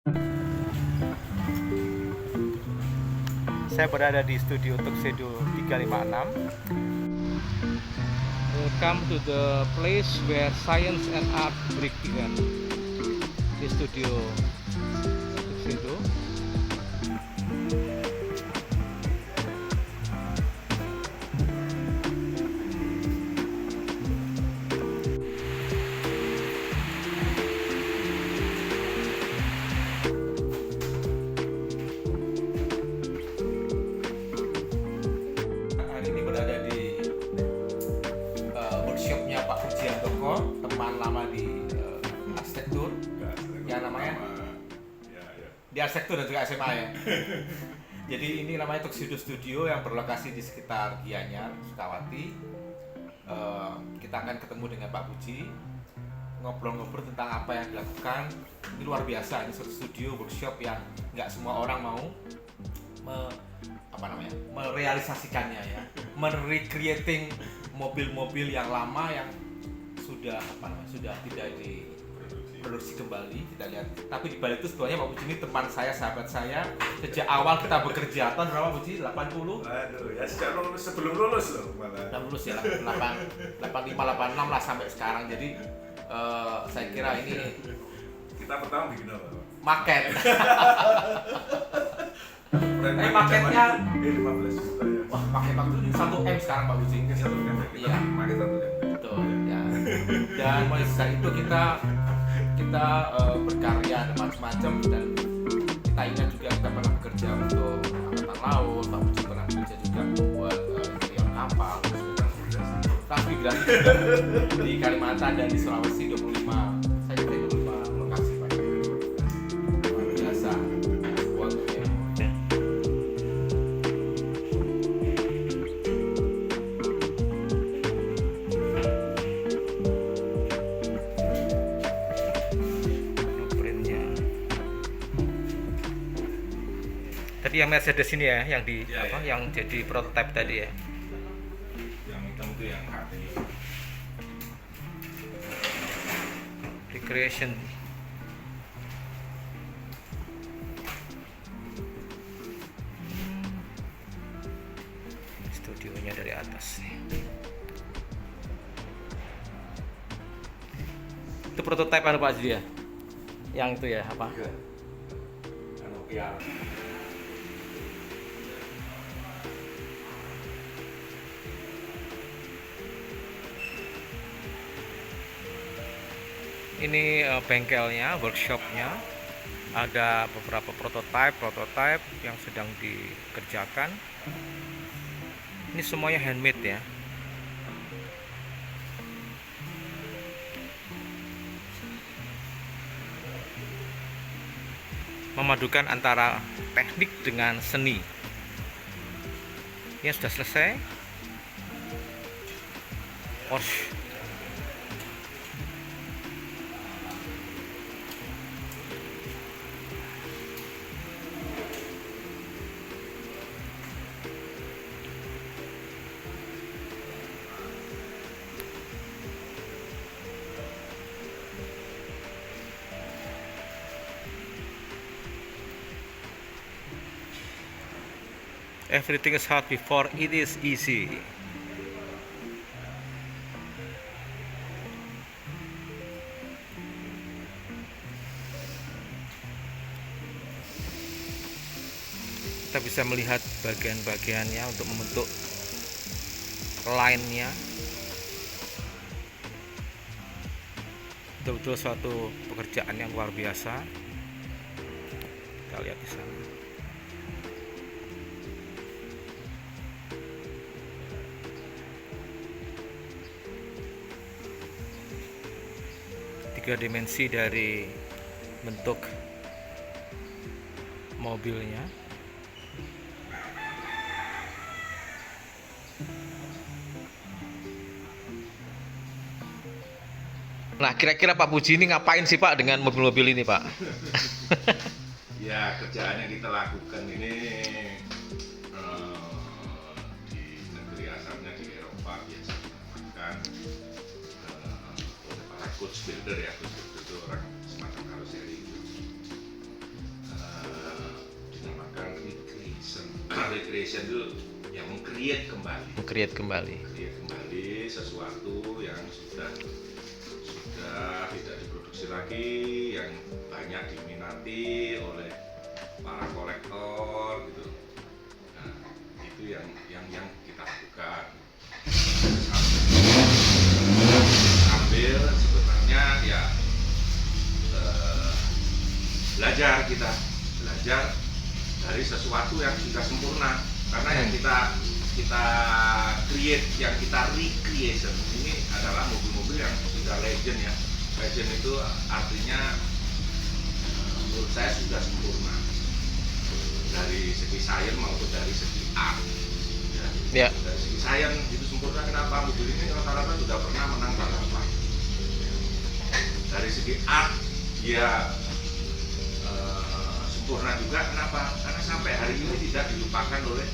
Saya berada di studio Tuxedo 356. Welcome to the place where science and art break together. Di studio Tuxedo. Hari ini berada di workshopnya Pak Pujiantoko, teman lama di arsitektur, yang namanya di arsitektur dan juga SMA ya. Jadi ini namanya Tuxedo Studio yang berlokasi di sekitar Gianyar, Sukawati. Kita akan ketemu dengan Pak Puji, ngobrol-ngobrol tentang apa yang dilakukan. Ini luar biasa, ini suatu studio workshop yang nggak semua orang mau merealisasikannya ya, merecreating mobil-mobil yang lama yang sudah tidak diproduksi kembali. Kita lihat, tapi di balik itu sebetulnya Pak Puji ini teman saya, sahabat saya sejak awal kita bekerja. Tahun berapa Puji? 80? Aduh, ya sejak sebelum lulus loh malah. Udah lulus ya, 85, 86 lah sampai sekarang. Jadi saya kira ini Kita pertama bikin apa? market. Paketnya 15 juta ya. wah, paket waktu itu 1M sekarang Pak Puji. Ini satu kan? Iya. Pakai satu kan? Betul ya. Dan mulai sejak itu kita berkarya dan macam-macam, dan kita ingat juga kita pernah bekerja untuk angkatan laut. Pak Puji pernah bekerja juga buat interior kapal, transmigrasi juga di Kalimantan dan di Sulawesi 25. Saya kira 25 lokasi Pak. Luar biasa. Buat blueprintnya. Tadi yang Mercedes ini ya, yang di Ya, apa, ya. yang jadi prototipe tadi ya. Yang hitam itu yang hati. Recreation. Studionya dari atas nih. Itu prototipe anu Pak Judi ya? Yang itu ya apa? Iya. Anu piar. Ini bengkelnya, workshopnya. Ada beberapa prototipe yang sedang dikerjakan. Ini semuanya handmade ya. Memadukan antara teknik dengan seni. Ini sudah selesai. Porsche. Everything is hard before it is easy. Kita bisa melihat bagian-bagiannya untuk membentuk line-nya. Betul-betul suatu pekerjaan yang luar biasa. Kita lihat di sana. Tiga dimensi dari bentuk mobilnya. Nah, kira-kira Pak Puji ini ngapain sih Pak dengan mobil-mobil ini Pak? Ya, kerjaan yang kita lakukan ini di negeri asalnya di Eropa biasa dinamakan oleh para coach builder ya. Coach builder itu orang semacam karoseri itu. recreation itu yang meng-create kembali. Create kembali. Create kembali sesuatu yang sudah tidak diproduksi lagi, yang banyak diminati oleh para kolektor gitu. Nah, itu yang kita lakukan. Sambil sebenarnya ya belajar dari sesuatu yang sudah sempurna, karena yang kita create, yang kita recreation ini adalah mobil-mobil yang sudah legend ya. Legend itu artinya menurut saya sudah sempurna dari segi sains maupun dari segi art ya. Dari segi sains itu sempurna. Kenapa? Mobil ini rata-rata sudah pernah menang balapan. Dari segi art dia sempurna juga. Kenapa? Karena sampai hari ini tidak dilupakan oleh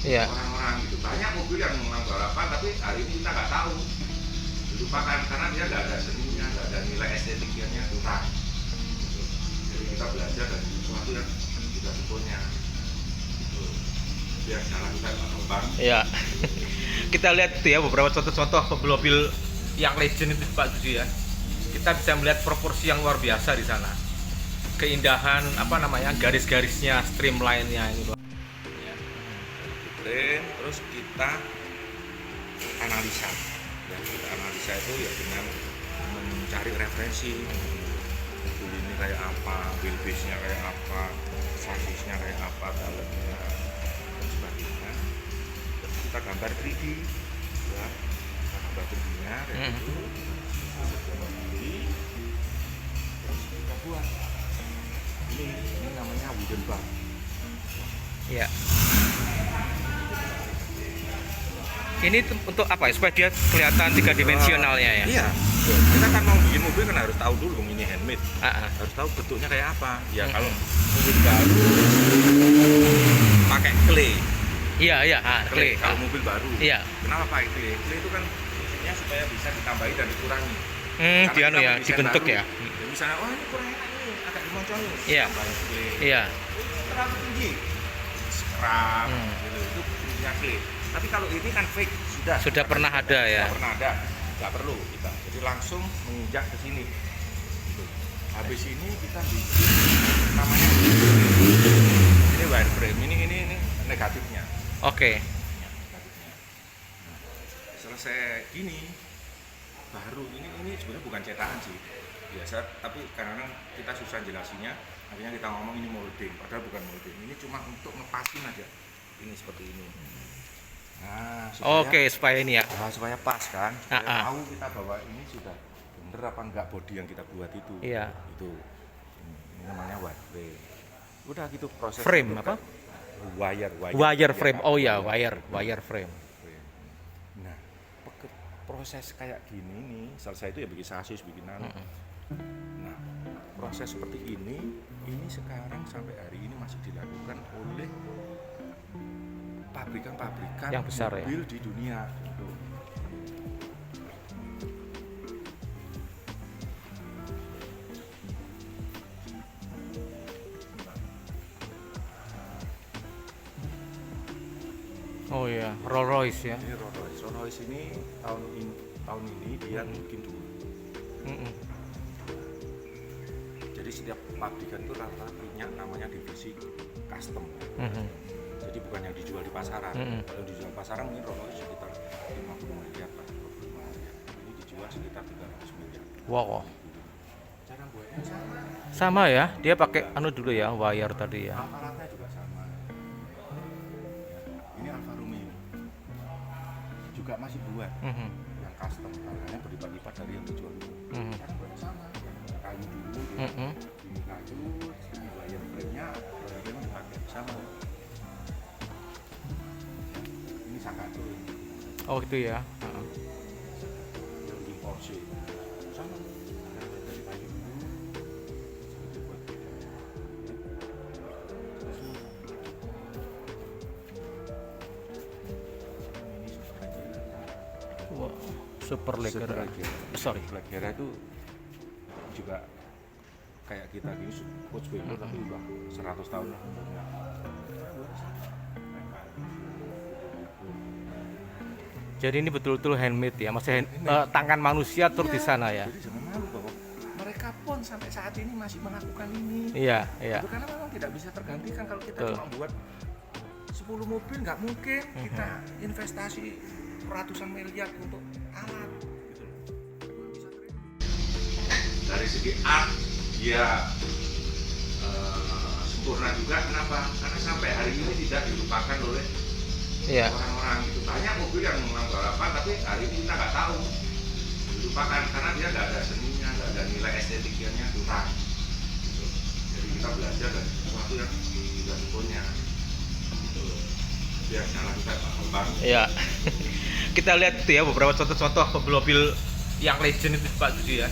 orang-orang gitu. Banyak mobil yang menang balapan tapi hari ini kita nggak tahu, dilupakan karena dia nggak ada seninya, nggak ada nilai estetiknya, kurang. Jadi kita belajar dari sesuatu yang sudah sempurna. Itu biar cara kita berkembang. Iya. Kita lihat tuh ya beberapa contoh-contoh mobil yang legend itu Pak Judi ya. Kita bisa melihat proporsi yang luar biasa di sana. Keindahan garis-garisnya, streamline-nya ini Pak. Ya. Terus kita analisa. Ya, kita analisa itu ya dengan mencari referensi. Mobil ini kayak apa, wheelbase-nya kayak apa, chasis-nya kayak apa, dalamnya dan sebagainya. Terus kita gambar 3D, ya. Kita gambar 3D-nya kayak gitu. Terus kita buat. Ini namanya wooden bar. Iya. Ini untuk apa ya? Supaya dia kelihatan tiga dimensionalnya ya. Iya. Kita kan mau bikin mobil kan harus tahu dulu ini handmade. Harus tahu bentuknya kayak apa. Ya kalau mobil baru pakai clay. Iya, clay. Kalau mobil baru. Iya. Kenapa pakai clay? Clay itu kan fungsinya supaya bisa ditambahi dan dikurangi. Dia dibentuk baru, ya. Ya misalnya, ini kurang enak nih, agak dimoncong nih. Iya. Tambahin clay. Iya. Terlalu tinggi. Scrap gitu. Itu fungsinya clay. Tapi kalau ini kan fake, sudah pernah ada ya. Sudah pernah ada, nggak perlu kita. Jadi langsung menginjak ke sini. Gitu. Habis ini kita bikin namanya ini wireframe. Ini negatifnya. Oke. Negatifnya. Nah, selesai gini, baru ini sebenarnya bukan cetakan sih, biasa. Tapi karena kita susah jelasinnya, akhirnya kita ngomong ini molding. Padahal bukan molding. Ini cuma untuk ngepasin aja. Ini seperti ini. Nah, supaya ini ya. Nah, supaya pas kan, supaya tahu kita bahwa ini sudah bener apa enggak bodi yang kita buat itu. Iya. Itu ini namanya wireframe. Udah gitu proses frame apa? Wire frame. Oh ya, wire frame. Nah, proses kayak gini nih, selesai itu ya bikin sasis, bikin Nah, proses seperti ini sekarang sampai hari ini masih dilakukan oleh pabrikan-pabrikan yang besar mobil ya di dunia gitu. Oh ya, Rolls Royce ya. Ini Rolls Royce ini tahun ini dia bikin dulu. Jadi setiap pabrikan itu rata-rata punya namanya divisi custom. Jadi bukan yang dijual di pasaran. Kalau dijual di pasaran mungkin Rolls Royce sekitar 50 miliar lah, 25 miliar. Ini dijual sekitar 300 miliar. Wow. Cara buatnya sama. Sama ya, dia pakai dulu ya, wire tadi ya. Aparatnya juga sama. Ini Alfa Romeo. Juga masih buat yang custom, harganya berlipat-lipat dari yang dijual dulu. Kan buatnya sama. Kayu dulu, ini kayu, ini wire frame-nya, wire-nya dipakai sama. Ini Sakato. Oh itu ya. Yang Porsche sama. Dari kayu dulu. Buat Wow, super Leggera. Sorry. Leggera itu juga kayak kita gini Coach Beko tapi udah 100 tahun lah umurnya. Jadi ini betul-betul handmade ya, maksudnya tangan manusia turut di sana ya. Jadi jangan malu bahwa mereka pun sampai saat ini masih melakukan ini. Iya, iya. Itu karena memang tidak bisa tergantikan kalau kita Betul. cuma buat 10 mobil, nggak mungkin kita investasi ratusan miliar untuk alat. Gitu loh. Bisa dari segi art dia sempurna juga. Kenapa? Karena sampai hari ini tidak dilupakan oleh Iya. orang-orang gitu. Banyak mobil yang memang balapan tapi hari ini kita nggak tahu, dilupakan karena dia nggak ada seninya, nggak ada nilai estetiknya, kurang gitu. Jadi kita belajar dari sesuatu yang tidak punya gitu. Yang lakukan Pak Bambang. Iya. Kita lihat itu ya beberapa contoh-contoh mobil-mobil yang legend itu Pak Budi ya.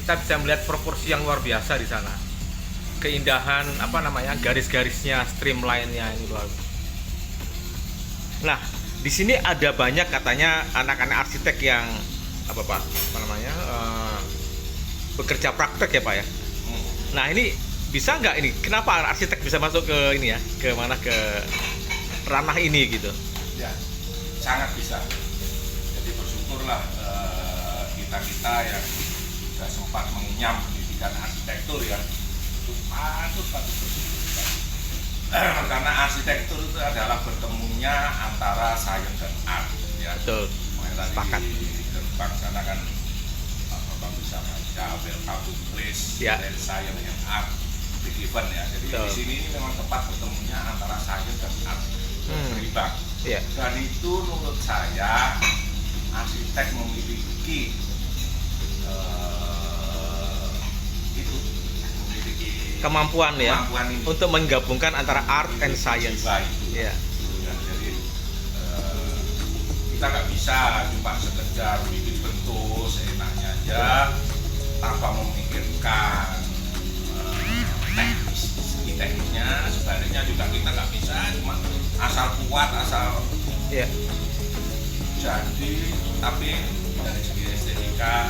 Kita bisa melihat proporsi yang luar biasa di sana. Keindahan apa namanya, garis-garisnya, streamline-nya ini luar biasa. Nah, di sini ada banyak katanya anak-anak arsitek yang apa Pak? Apa namanya? Bekerja praktek ya Pak ya. Nah, ini bisa nggak ini? Kenapa arsitek bisa masuk ke ini ya? Ke mana, ke ranah ini gitu? Ya, sangat bisa. Jadi bersyukurlah kita yang sudah sempat mengenyam pendidikan arsitektur ya, itu patut bersyukur. Karena arsitektur itu adalah bertemunya antara sains dan art ya. Betul. Makanya Sepakat. tadi di gerbang sana kan Bapak bisa baca welcome to place Ya. dari science and art di given ya. Jadi Betul. di sini ini memang tempat bertemunya antara sains dan art berimbang. Iya. Dan itu menurut saya arsitek memiliki itu memiliki Kemampuan ya kemampuan ini. untuk menggabungkan antara art and science. Jiwa itu. Iya. Ya, jadi kita nggak bisa cuma sekedar bikin bentuk seenaknya aja tanpa memikirkan teknis, segi teknisnya. Sebaliknya juga kita nggak bisa cuma asal kuat, asal Iya. jadi, tapi dari segi estetika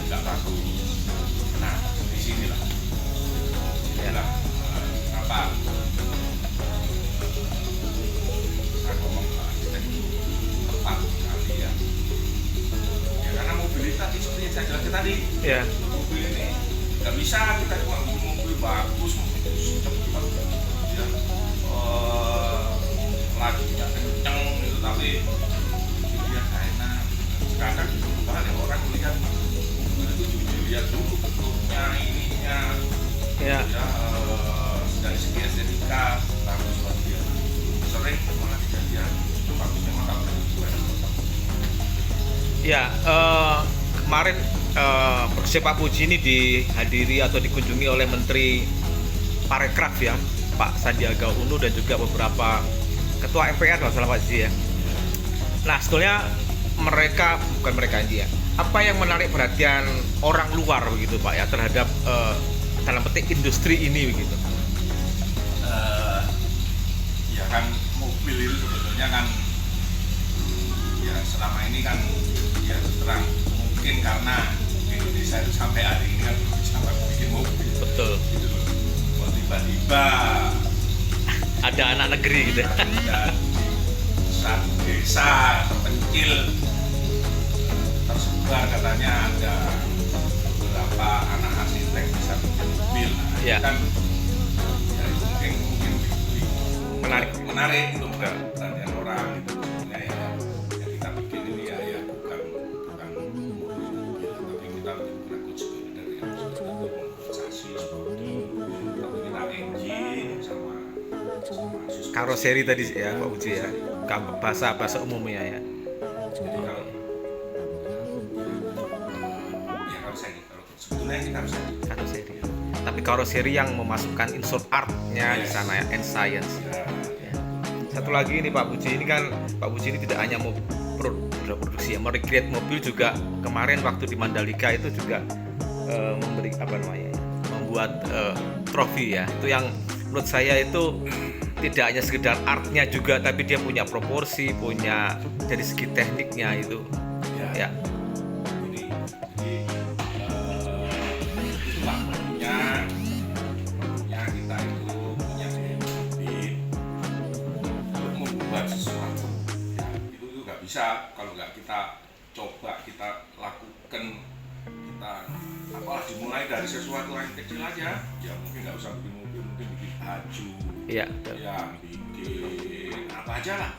nggak bagus. Nah, disinilah apa saya ngomong arsitek itu tepat sekali ya. Ya karena mobilitas seperti yang saya jelaskan tadi, Iya. mobil ini nggak bisa kita cuma mobil bagus, mobil cepat, ya lajunya kenceng gitu, tapi dilihat nggak enak. Sekarang banyak orang melihat mobil itu juga dilihat dulu bentuknya, ininya, Iya. ya dari segi estetika bagus banget dia. Sering malah kejadian bagusnya mah kalau Ya, kemarin Project Pak Puji ini dihadiri atau dikunjungi oleh Menteri Parekraf ya, Pak Sandiaga Uno, dan juga beberapa ketua MPR kalau salah Pak Puji ya. Nah, sebetulnya bukan mereka aja ya, apa yang menarik perhatian orang luar begitu Pak ya terhadap dalam petik industri ini begitu? Ya kan mobil itu sebetulnya kan ya selama ini kan ya terang mungkin karena Indonesia itu sampai hari ini kan belum bisa bikin mobil Betul. gitu loh. Kok tiba-tiba Ada anak negeri gitu. dan satu desa terpencil tersebar katanya ada beberapa anak arsitek bisa bikin mobil. Nah, Ya. itu kan ya itu mungkin Menarik. menarik itu perhatian orang itu sebenarnya ya kita bikin ini ya bukan tapi kita benar-benar good spirit dari yang sudah memproduksi tapi kita engine sama Karoseri tadi ya Pak Puji ya, bahasa umumnya ya. jadi kalau ya kalau sebetulnya kita harus Karoseri. Tapi karoseri yang memasukkan unsur artnya di sana ya, and science. ya, Ya. Satu lagi ini Pak Puji, ini kan Pak Puji ini tidak hanya mau produksi ya, merecreate mobil juga. Kemarin waktu di Mandalika itu juga memberi apa namanya, membuat trofi ya. Itu yang menurut saya itu tidak hanya sekedar artnya juga, tapi dia punya proporsi, punya dari segi tekniknya itu. Ya. jadi itulah punya kita itu punya habit untuk membuat sesuatu ya, bisa kalau nggak kita coba, kita lakukan, kita apalah dimulai dari sesuatu yang kecil aja. Ya mungkin nggak usah bikin mobil, mungkin bikin baju, Iya. ya bikin apa aja lah,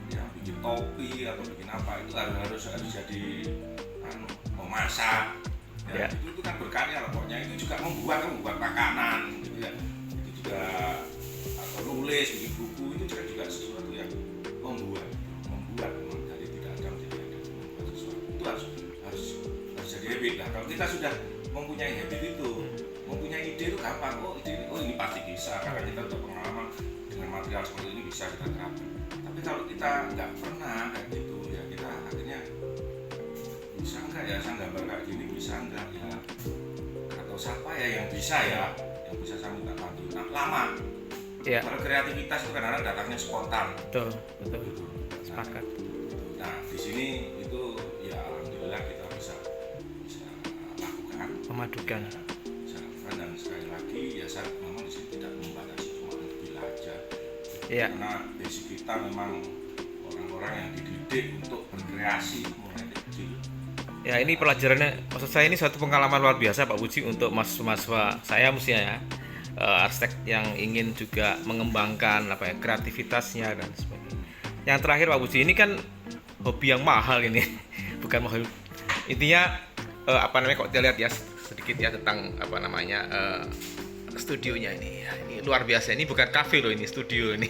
ya bikin topi atau bikin apa, itu harus jadi memasak. Ya, itu kan berkarya lah pokoknya. Itu juga membuat makanan gitu ya. Itu juga atau nulis, bikin buku, itu juga sesuatu yang membuat dari tidak ada menjadi ada, membuat sesuatu itu harus jadi habit. Nah kalau kita sudah mempunyai habit itu, mempunyai ide itu gampang. Ini pasti bisa karena kita udah pengalaman dengan material seperti ini, bisa kita terapkan. Tapi kalau kita nggak pernah kayak gitu ya, kita akhirnya bisa nggak ya saya gambar kayak gini, bisa nggak ya, atau siapa ya yang bisa saya minta bantu. Nah lama. Iya. Kalau kreativitas itu kadang-kadang datangnya spontan. Betul. Sepakat. Nah di sini itu ya alhamdulillah kita bisa lakukan. Memadukan. Bisa lakukan, dan sekali lagi ya saya memang di sini tidak membatasi cuma mobil aja. Iya. Karena basic kita memang orang-orang yang dididik untuk berkreasi mulai kecil. Ya ini pelajarannya, maksud saya ini suatu pengalaman luar biasa Pak Puji untuk mahasiswa saya mestinya ya, arsitek yang ingin juga mengembangkan kreativitasnya dan sebagainya. Yang terakhir Pak Puji, ini kan hobi yang mahal ini, bukan mahal. Intinya kok kita lihat ya sedikit ya tentang studionya ini. Ya, ini luar biasa. Ini bukan kafe loh, ini studio ini.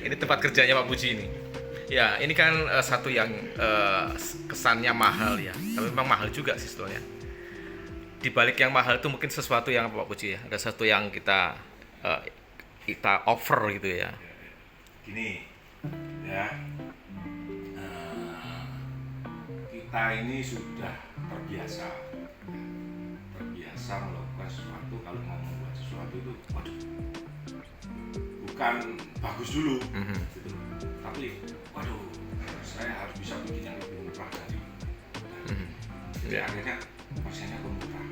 Ini tempat kerjanya Pak Puji ini. Ya, ini kan satu yang kesannya mahal ya, tapi memang mahal juga sih sebetulnya. Di balik yang mahal itu mungkin sesuatu yang Pak Puji ya, ada sesuatu yang kita offer gitu ya. Gini, ya, kita ini sudah terbiasa melakukan sesuatu. Kalau mau membuat sesuatu itu, bukan bagus dulu, gitu. Tapi saya harus bisa bikin yang lebih murah dari. Jadi akhirnya pasiennya murah.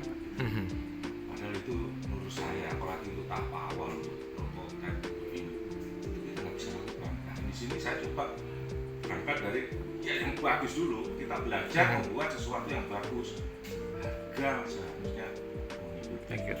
Padahal itu menurut saya, apalagi untuk tahap awal, untuk prototipe ini, itu kita nggak bisa lakukan. Nah di sini saya coba berangkat dari yang bagus dulu. Kita belajar membuat sesuatu yang bagus. Harga seharusnya mengikuti. Thank you.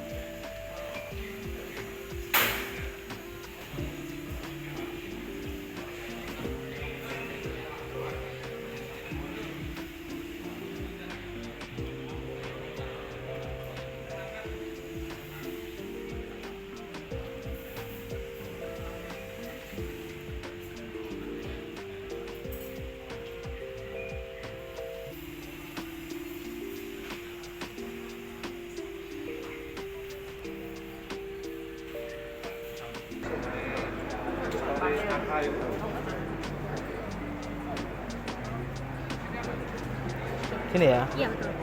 Sini ya. Iya betul.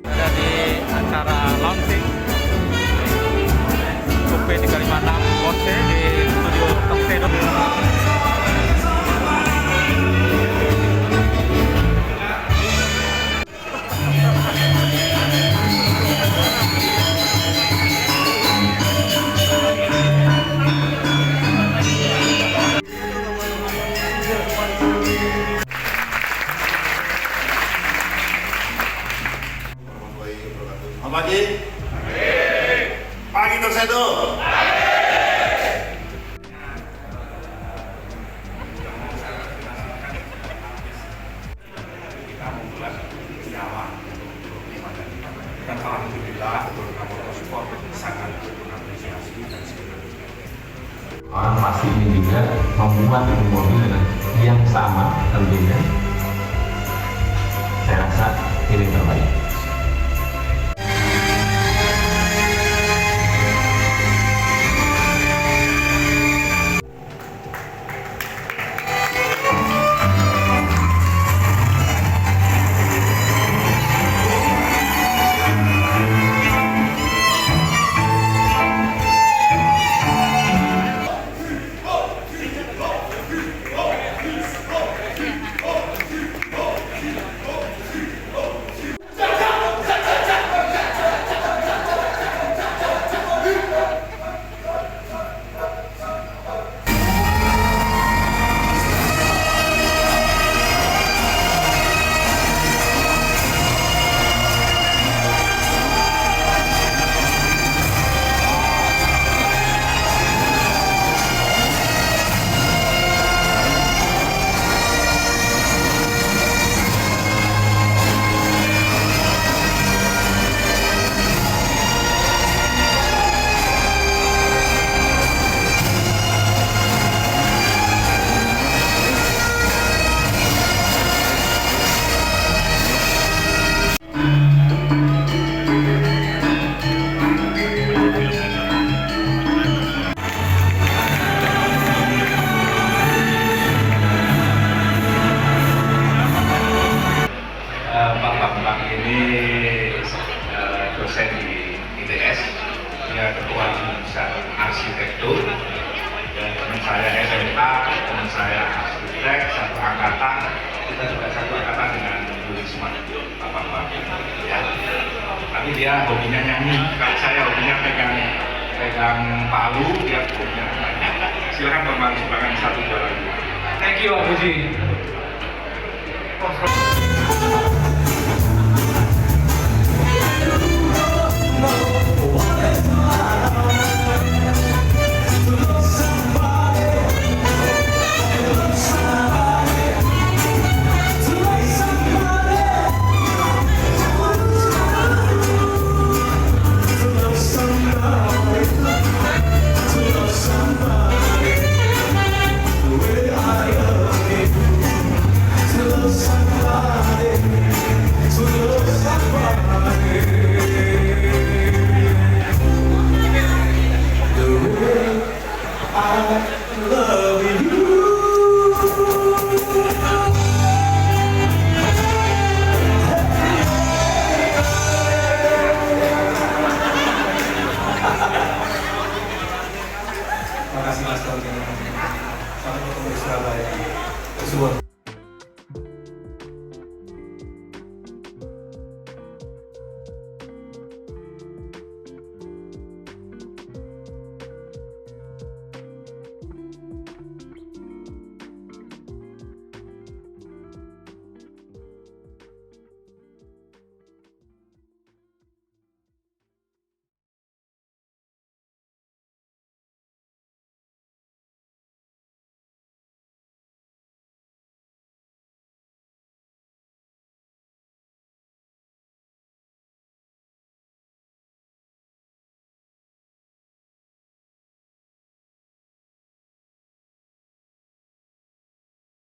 Ada di acara launching Coupe 356 Porsche di studio Tuxedo. Pagi. Pagi Tuxedo. Kita membuat nyawa dan alhamdulillah beberapa support sangat mengapresiasi dan sebenarnya orang pasti ingin juga membuat mobil dengan yang sama tentunya. Saya rasa ini terbaik. ketua jurusan arsitektur, dan teman saya SMK, teman saya arsitek, satu angkatan, kita juga satu angkatan dengan Bu Risma, Bapak-bapak. Ya. Tapi dia hobinya nyanyi, kalau saya hobinya pegang palu, dia hobinya nyanyi. Silakan Bapak sumbangan 1 2 lagu. Thank you, Pak Puji.